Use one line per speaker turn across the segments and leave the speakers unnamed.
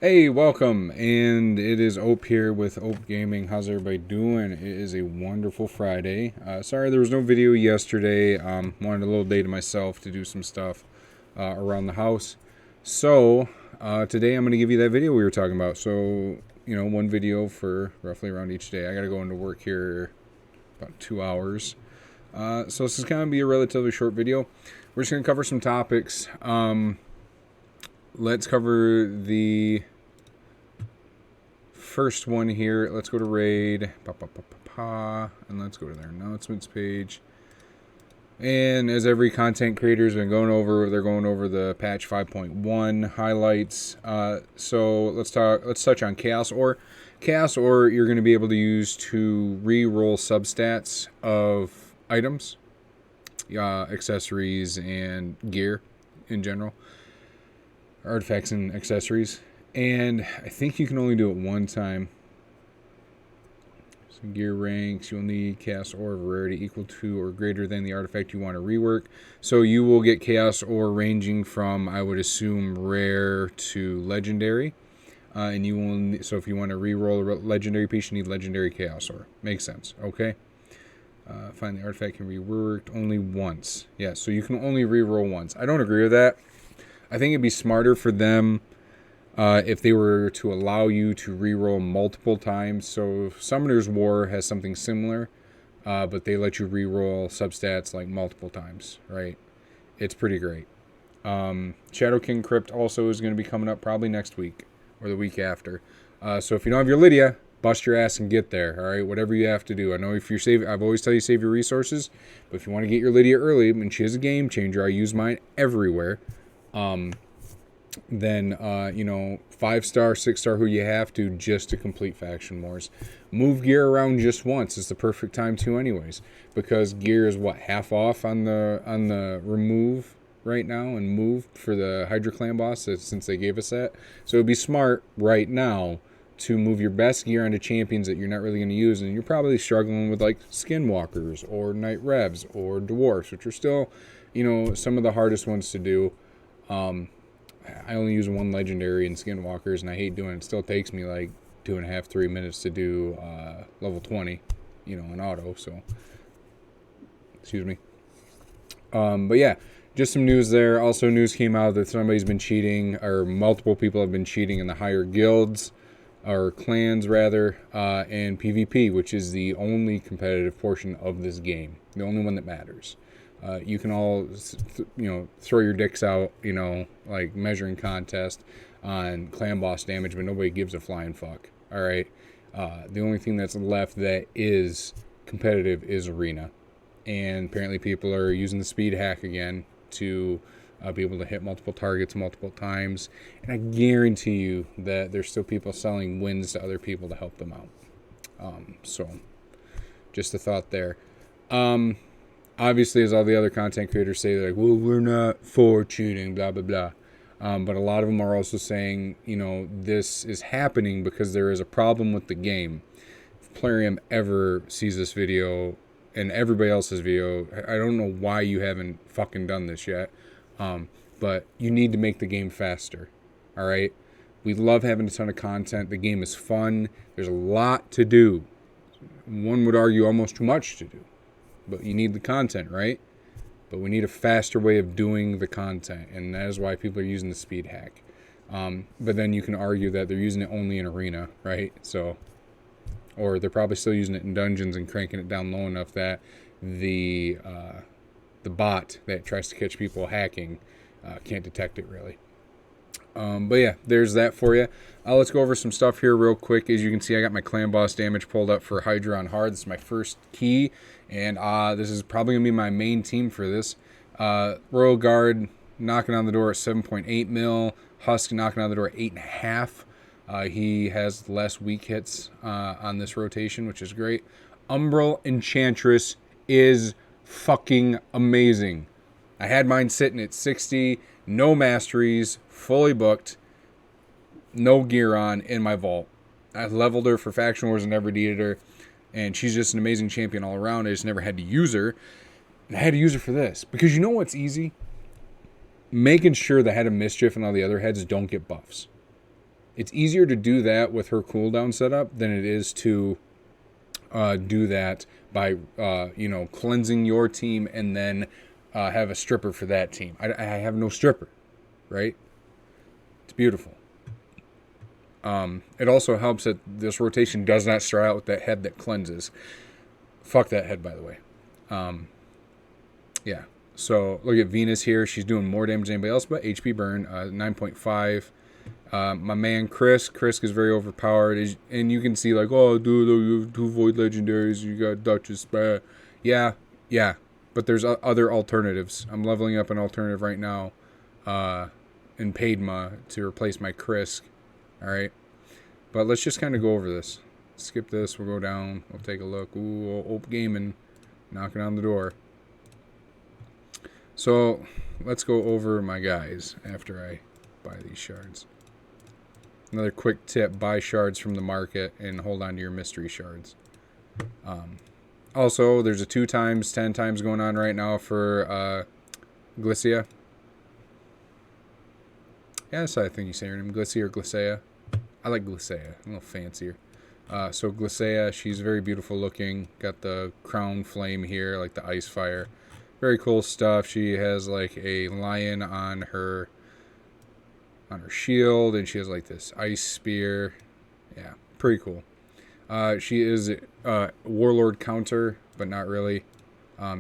Hey, welcome, and it is Ope here with Ope Gaming. How's everybody doing? It is a wonderful Friday. Sorry there was no video yesterday. Wanted a little day to myself to do some stuff around the house. So today I'm going to give you that video we were talking about. So one video for roughly around each day. I got to go into work here about 2 hours. So this is going to be a relatively short video. We're just going to cover some topics. Let's cover the first one here. Let's go to raid, and let's go to their announcements page. And as every content creator's been going over, they're going over the patch 5.1 highlights. So let's touch on Chaos Ore. Chaos Ore you're going to be able to use to re-roll substats of items, accessories, and gear in general. Artifacts and accessories. And I think you can only do it one time. So gear ranks, you'll need Chaos Ore of rarity equal to or greater than the artifact you want to rework. So you will get Chaos Ore ranging from, I would assume, rare to legendary. And you will. So if you want to re-roll a legendary piece, you need legendary Chaos Ore. Makes sense. Okay. Find the artifact can be reworked only once. Yeah, so you can only re-roll once. I don't agree with that. I think it'd be smarter for them if they were to allow you to re-roll multiple times. So Summoner's War has something similar, but they let you re-roll substats like multiple times, right? It's pretty great. Shadow King Crypt also is going to be coming up probably next week or the week after. So if you don't have your Lydia, bust your ass and get there, all right? Whatever you have to do. I know if you're saving, I've always tell you save your resources, but if you want to get your Lydia early, and she is a game changer, I use mine everywhere. Then 5-star, 6-star, who you have to just to complete faction wars. Move gear around just once is the perfect time to, anyways, because gear is what, half off on the remove right now and move for the Hydra clan boss since they gave us that. So it'd be smart right now to move your best gear onto champions that you're not really going to use, and you're probably struggling with like skinwalkers or night revs or dwarfs, which are still some of the hardest ones to do. I only use one legendary in Skinwalkers, and I hate doing it. It still takes me like 2.5, 3 minutes to do level 20, in auto. So, excuse me. But yeah, just some news there. Also, news came out that somebody's been cheating, or multiple people have been cheating in the higher guilds, or clans rather, and PvP, which is the only competitive portion of this game, the only one that matters. You can all, throw your dicks out, like measuring contest on clan boss damage, but nobody gives a flying fuck. All right. The only thing that's left that is competitive is arena, and apparently people are using the speed hack again to be able to hit multiple targets multiple times. And I guarantee you that there's still people selling wins to other people to help them out. So, just a thought there. Obviously, as all the other content creators say, they're like, well, we're not for cheating, blah, blah, blah. But a lot of them are also saying, this is happening because there is a problem with the game. If Plarium ever sees this video and everybody else's video, I don't know why you haven't fucking done this yet. But you need to make the game faster. All right? We love having a ton of content. The game is fun. There's a lot to do. One would argue almost too much to do. But you need the content, right? But we need a faster way of doing the content, and that is why people are using the speed hack. But then you can argue that they're using it only in arena, right? So, or they're probably still using it in dungeons and cranking it down low enough that the bot that tries to catch people hacking can't detect it really. But yeah, there's that for you. Let's go over some stuff here real quick. As you can see, I got my clan boss damage pulled up for Hydra on hard. This is my first key, and this is probably going to be my main team for this. Royal Guard knocking on the door at 7.8 mil. Husk knocking on the door at 8.5. He has less weak hits on this rotation, which is great. Umbral Enchantress is fucking amazing. I had mine sitting at 60, no masteries, fully booked, no gear on in my vault. I leveled her for Faction Wars and never needed her, and she's just an amazing champion all around. I just never had to use her, and I had to use her for this. Because you know what's easy? Making sure the Head of Mischief and all the other heads don't get buffs. It's easier to do that with her cooldown setup than it is to do that by cleansing your team and then have a stripper for that team. I have no stripper, right? It's beautiful. It also helps that this rotation does not start out with that head that cleanses. Fuck that head, by the way. Yeah. So look at Venus here. She's doing more damage than anybody else, but HP burn 9.5. My man Chris is very overpowered, and you can see like, oh dude, you have 2 void legendaries, you got Duchess, yeah, but there's other alternatives. I'm leveling up an alternative right now in Padma to replace my Chris. All right, but let's just kind of go over this. Skip this, we'll go down, we'll take a look. Ooh, Ope Gaming knocking on the door. So let's go over my guys after I buy these shards. Another quick tip, buy shards from the market and hold on to your mystery shards. Also, there's a 2 times, 10 times going on right now for Glycia. Yeah, that's how I think you say her name, Glycia or Glycia. I like Glycia, a little fancier. So Glycia, she's very beautiful looking. Got the crown flame here, like the ice fire. Very cool stuff. She has like a lion on her shield, and she has like this ice spear. Yeah, pretty cool. She is warlord counter, but not really.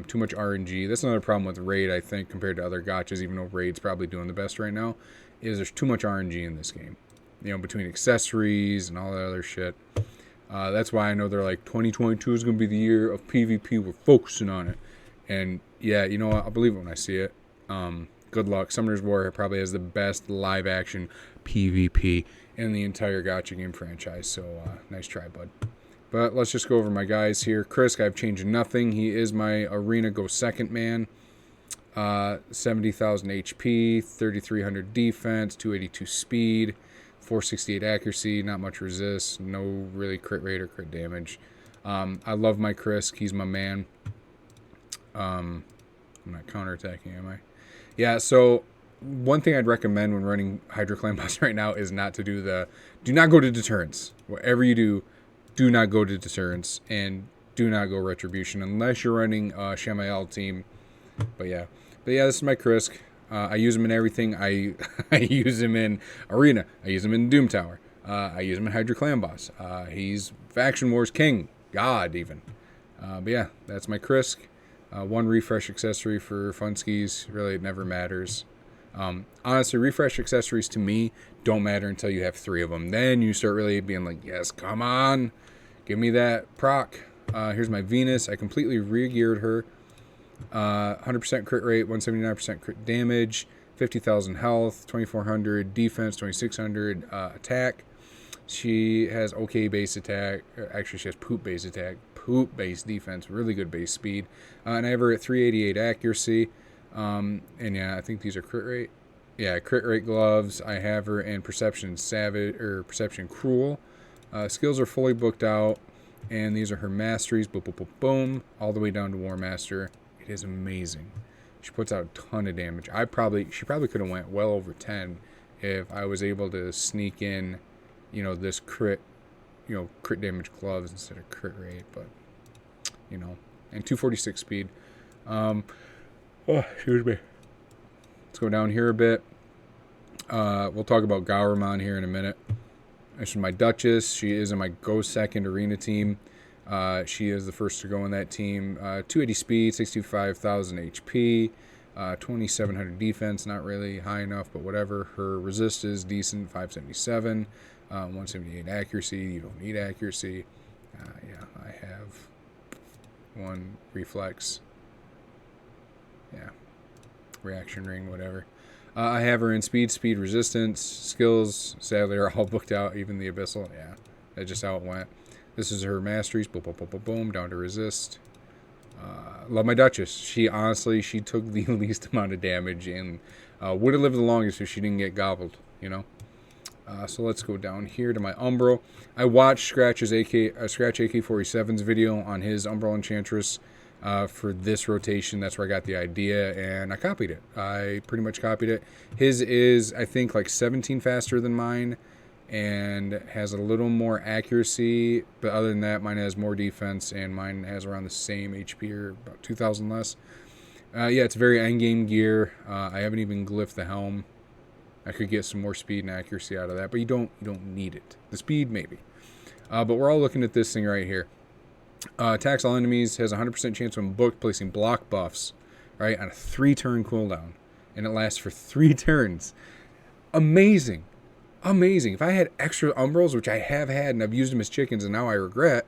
Too much RNG. That's another problem with raid, I think, compared to other gotchas, even though raid's probably doing the best right now, is there's too much RNG in this game. You know, between accessories and all that other shit. That's why I know they're like, 2022 is going to be the year of PvP. We're focusing on it. And yeah, you know what? I'll believe it when I see it. Good luck. Summoner's War probably has the best live action PvP in the entire gacha game franchise. So nice try, bud. But let's just go over my guys here. Chris, I've changed nothing. He is my arena go second man. 70,000 HP, 3,300 defense, 282 speed, 468 accuracy, not much resist, no really crit rate or crit damage. I love my Chris. He's my man. I'm not counterattacking, am I? Yeah, so one thing I'd recommend when running Hydra Clan Boss right now is not to do not go to deterrence. Whatever you do not go to deterrence, and do not go retribution unless you're running Shamael team. But yeah, this is my Krisk. I use him in everything. I use him in Arena. I use him in Doom Tower. I use him in Hydra Clan Boss. He's Faction Wars King. God, even. But yeah, that's my Krisk. 1 refresh accessory for Funskis. Really, it never matters. Honestly, refresh accessories to me don't matter until you have 3 of them. Then you start really being like, yes, come on. Give me that proc. Here's my Venus. I completely re-geared her. 100% crit rate, 179% crit damage, 50,000 health, 2,400 defense, 2,600 attack. She has okay base attack. Actually, she has poop base attack, poop base defense, really good base speed. And I have her at 388 accuracy. And yeah, I think these are crit rate. Yeah, crit rate gloves. I have her in Perception Savage or Perception Cruel. Skills are fully booked out, and these are her masteries. Boom, boom, boom, boom, all the way down to War Master. It is amazing. She puts out a ton of damage. She probably could have went well over 10 if I was able to sneak in, this crit damage gloves instead of crit rate. But and 246 speed. Excuse me. Let's go down here a bit. We'll talk about Gauramon here in a minute. This is my Duchess. She is in my Go Second Arena team. She is the first to go in that team. 280 speed, 65,000 HP, 2,700 defense. Not really high enough, but whatever. Her resist is decent, 577, 178 accuracy. You don't need accuracy. Yeah, I have 1 reflex. Yeah, reaction ring, whatever. I have her in speed resistance. Skills, sadly, are all booked out, even the abyssal. Yeah, that's just how it went. This is her masteries. Boom, boom, boom, boom, boom, down to resist. Love my Duchess. She took the least amount of damage and would have lived the longest if she didn't get gobbled, So let's go down here to my Umbro. I watched Scratch AK-47's video on his Umbral Enchantress for this rotation. That's where I got the idea, and I copied it. I pretty much copied it. His is, I think, like 17 faster than mine, and has a little more accuracy, but other than that, mine has more defense, and mine has around the same HP, or about 2,000 less. Yeah, it's very endgame gear. I haven't even glyphed the helm. I could get some more speed and accuracy out of that, but you don't need it. The speed, maybe. But we're all looking at this thing right here. Attacks all enemies, has a 100% chance when booked, placing block buffs, right, on a 3-turn cooldown. And it lasts for 3 turns. Amazing. Amazing. If I had extra Umbrals, which I have had, and I've used them as chickens, and now I regret,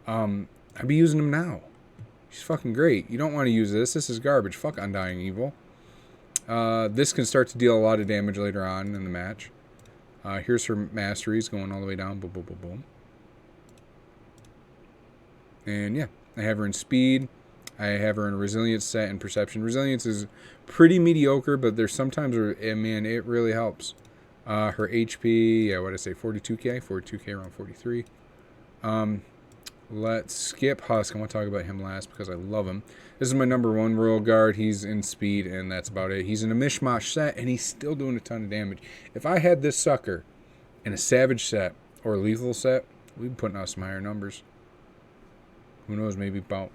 I'd be using them now. She's fucking great. You don't want to use this. This is garbage. Fuck Undying Evil. This can start to deal a lot of damage later on in the match. Here's her masteries going all the way down. Boom, boom, boom, boom. And yeah, I have her in speed. I have her in resilience set and perception. Resilience is pretty mediocre, but there's sometimes where, man, it really helps. Her HP, yeah, what did I say, 42k? 42k, around 43. Let's skip Husk. I want to talk about him last because I love him. This is my number 1 Royal Guard. He's in speed, and that's about it. He's in a mishmash set, and he's still doing a ton of damage. If I had this sucker in a Savage set or a Lethal set, we'd be putting out some higher numbers. Who knows, maybe about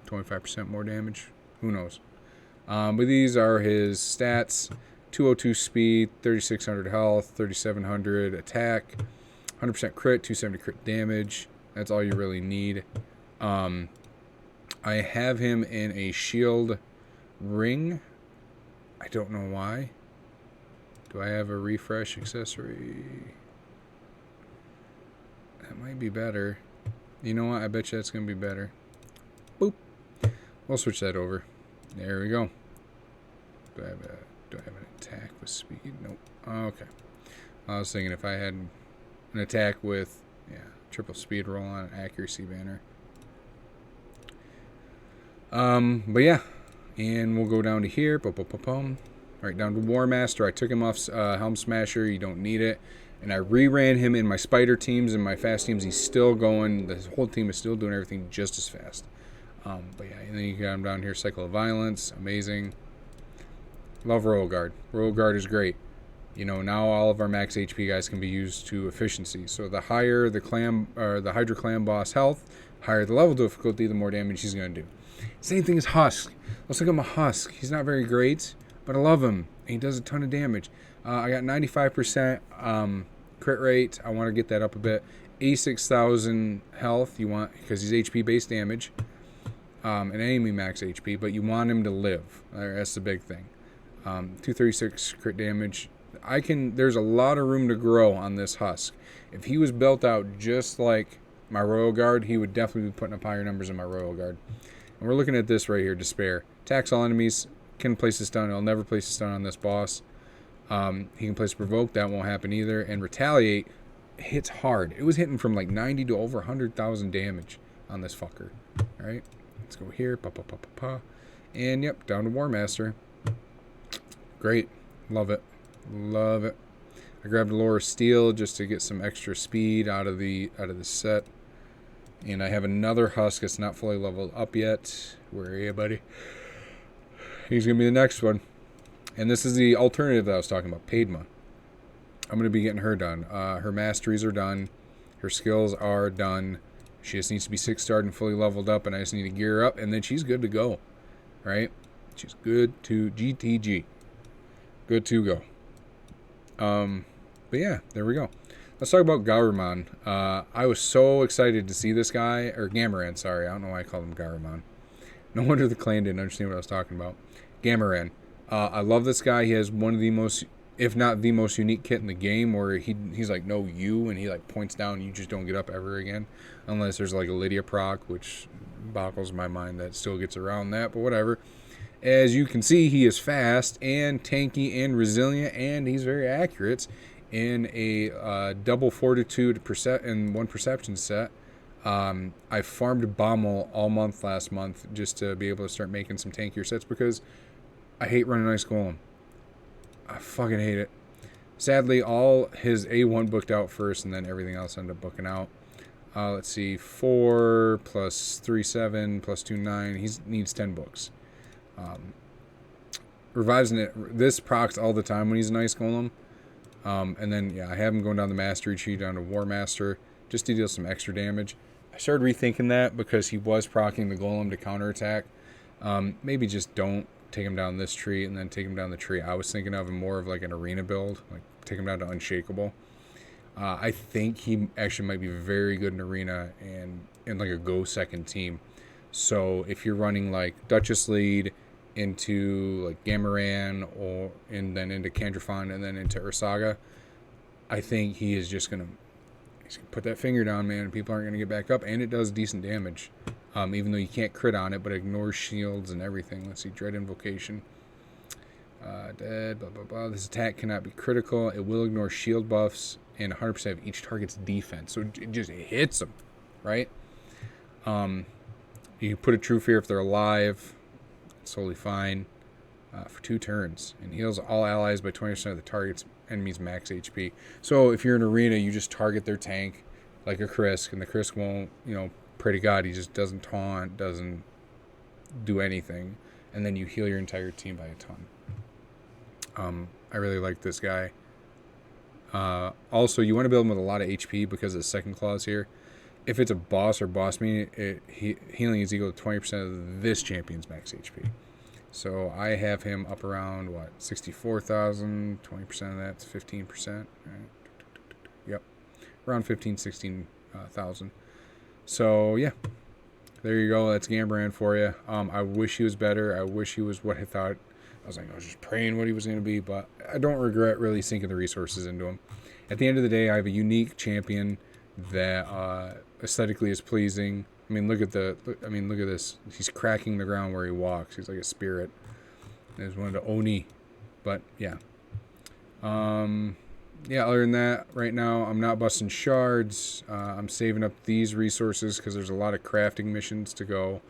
25% more damage. Who knows? But these are his stats. 202 speed, 3600 health, 3700 attack, 100% crit, 270 crit damage. That's all you really need. I have him in a shield ring. I don't know why. Do I have a refresh accessory? That might be better. You know what? I bet you that's going to be better. Boop. We'll switch that over. There we go. Do I have an attack with speed? Nope. Okay. I was thinking if I had an attack with, yeah, triple speed roll on an accuracy banner. But yeah. And we'll go down to here. Boom, boom, boom, boom. Alright, down to War Master. I took him off Helm Smasher. You don't need it. And I reran him in my Spider teams and my Fast teams. He's still going. The whole team is still doing everything just as fast. But yeah, and then you got him down here. Cycle of Violence. Amazing. Love Royal Guard. Royal Guard is great. You know, now all of our max HP guys can be used to efficiency. So the higher the clan or the Hydra clan boss health, higher the level difficulty, the more damage he's going to do. Same thing as Husk. Let's look at my Husk. He's not very great, but I love him. And he does a ton of damage. I got 95% crit rate. I want to get that up a bit. 86,000 health. You want, because he's HP based damage. And enemy max HP, but you want him to live. That's the big thing. 236 crit damage. There's a lot of room to grow on this Husk. If he was built out just like my Royal Guard, he would definitely be putting up higher numbers in my Royal Guard. And we're looking at this right here, Despair. Attacks all enemies, can place a stun. He'll never place a stun on this boss. He can place Provoke, that won't happen either. And Retaliate hits hard. It was hitting from like 90 to over 100,000 damage on this fucker. Alright, let's go here. Pa, pa, pa, pa, pa. And yep, down to War Master. Great. Love it. Love it. I grabbed a Lore of Steel just to get some extra speed out of the set. And I have another Husk that's not fully leveled up yet. Where are you, buddy? He's going to be the next one. And this is the alternative that I was talking about, Padma. I'm going to be getting her done. Her masteries are done. Her skills are done. She just needs to be 6-starred and fully leveled up, and I just need to gear her up, and then she's good to go. Right? She's good to GTG. Good to go. But yeah, there we go. Let's talk about Garuman. I was so excited to see this guy, or Gamaran, sorry. I don't know why I called him Garuman. No wonder the clan didn't understand what I was talking about. Gamaran. I love this guy. He has one of the most, if not the most unique kit in the game, where he's like, no, you, and he like points down, and you just don't get up ever again. Unless there's like a Lydia proc, which boggles my mind that still gets around that, but whatever. As you can see, he is fast and tanky and resilient, and he's very accurate in a double fortitude and 1 perception set. I farmed Bommel all month last month just to be able to start making some tankier sets because I hate running Ice Golem. I fucking hate it. Sadly, all his A1 booked out first, and then everything else ended up booking out. Let's see, 4 plus 3, 7 plus 2, 9. He needs 10 books. Revives it. This procs all the time when he's an Ice Golem. And then, yeah, I have him going down the Mastery tree down to War Master just to deal some extra damage. I started rethinking that because he was proccing the Golem to counterattack. Maybe just don't take him down this tree and then take him down the tree. I was thinking of him more of like an arena build, like take him down to Unshakable. I think he actually might be very good in arena and in like a go second team. So if you're running like Duchess lead into like Gamaran and then into Candrafon and then into Ursaga, I think he is just gonna put that finger down, man, and people aren't gonna get back up, and it does decent damage. Even though you can't crit on it, but it ignores shields and everything. Let's see, Dread Invocation. Dead, blah, blah, blah. This attack cannot be critical. It will ignore shield buffs and 100% of each target's defense. So it just hits them, right? You put a True Fear if they're alive. It's totally fine for 2 turns. And heals all allies by 20% of the target's enemy's max HP. So if you're in arena, you just target their tank like a Krisk, and the Krisk won't, pray to God, he just doesn't taunt, doesn't do anything, and then you heal your entire team by a ton. I really like this guy. Also, you want to build him with a lot of HP because of the second clause here. If it's a boss or boss mean, healing is equal to 20% of this champion's max HP. So I have him up around, 64,000, 20% of that's 15%. Right? Yep, around 15, 16,000. So, yeah, there you go. That's Gambran for you. I wish he was better. I wish he was what I thought. I was just praying what he was going to be, but I don't regret really sinking the resources into him. At the end of the day, I have a unique champion that aesthetically is pleasing. Look at this. He's cracking the ground where he walks. He's like a spirit. There's one of the Oni. But, yeah. Other than that, right now, I'm not busting shards. I'm saving up these resources because there's a lot of crafting missions to go.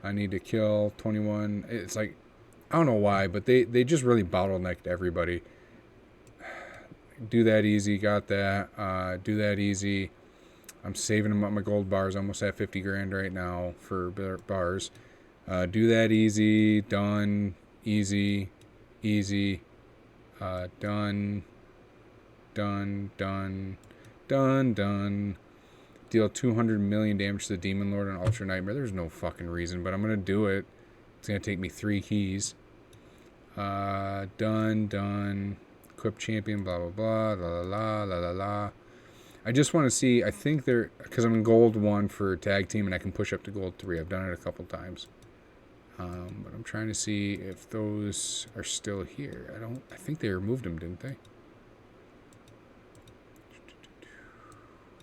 I need to kill 21. It's like, I don't know why, but they just really bottlenecked everybody. Do that easy. Got that. Do that easy. I'm saving them up my gold bars. I almost have 50 grand right now for bars. Do that easy. Done. Easy. Easy. Done. Done. Done. Done. Done. Deal 200 million damage to the Demon Lord on Ultra Nightmare. There's no fucking reason, but I'm going to do it. It's going to take me 3 keys. Done. Equip champion, blah, blah, blah, la, la, la, la, la. I just want to see, I think because I'm in gold 1 for tag team and I can push up to gold 3. I've done it a couple times. But I'm trying to see if those are still here. I think they removed them, didn't they?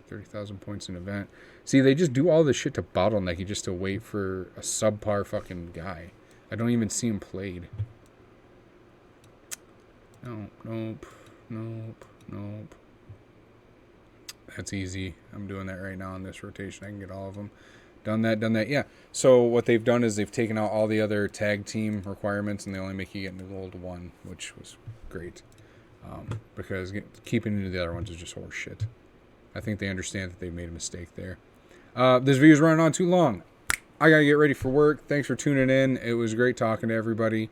30,000 points in event. See, they just do all this shit to bottleneck you just to wait for a subpar fucking guy. I don't even see him played. Nope. That's easy. I'm doing that right now in this rotation. I can get all of them. Done that. Yeah. So what they've done is they've taken out all the other tag team requirements and they only make you get into gold 1, which was great. Because keeping into the other ones is just horse shit. I think they understand that they made a mistake there. This video's running on too long. I gotta get ready for work. Thanks for tuning in. It was great talking to everybody.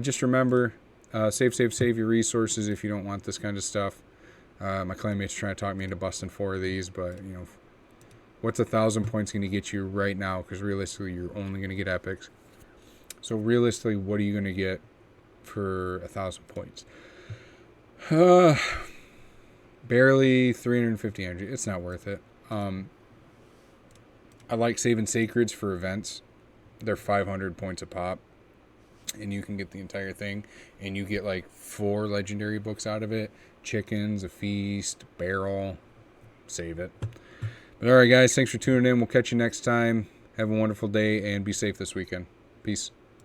Just remember, save your resources if you don't want this kind of stuff. My clanmate's trying to talk me into busting 4 of these, but what's 1,000 points going to get you right now? Because realistically, you're only going to get epics. So realistically, what are you going to get for 1,000 points? Barely 350 energy. It's not worth it. I like saving sacreds for events. They're 500 points a pop. And you can get the entire thing. And you get like 4 legendary books out of it. Chickens, a feast, barrel. Save it. But alright guys, thanks for tuning in. We'll catch you next time. Have a wonderful day and be safe this weekend. Peace.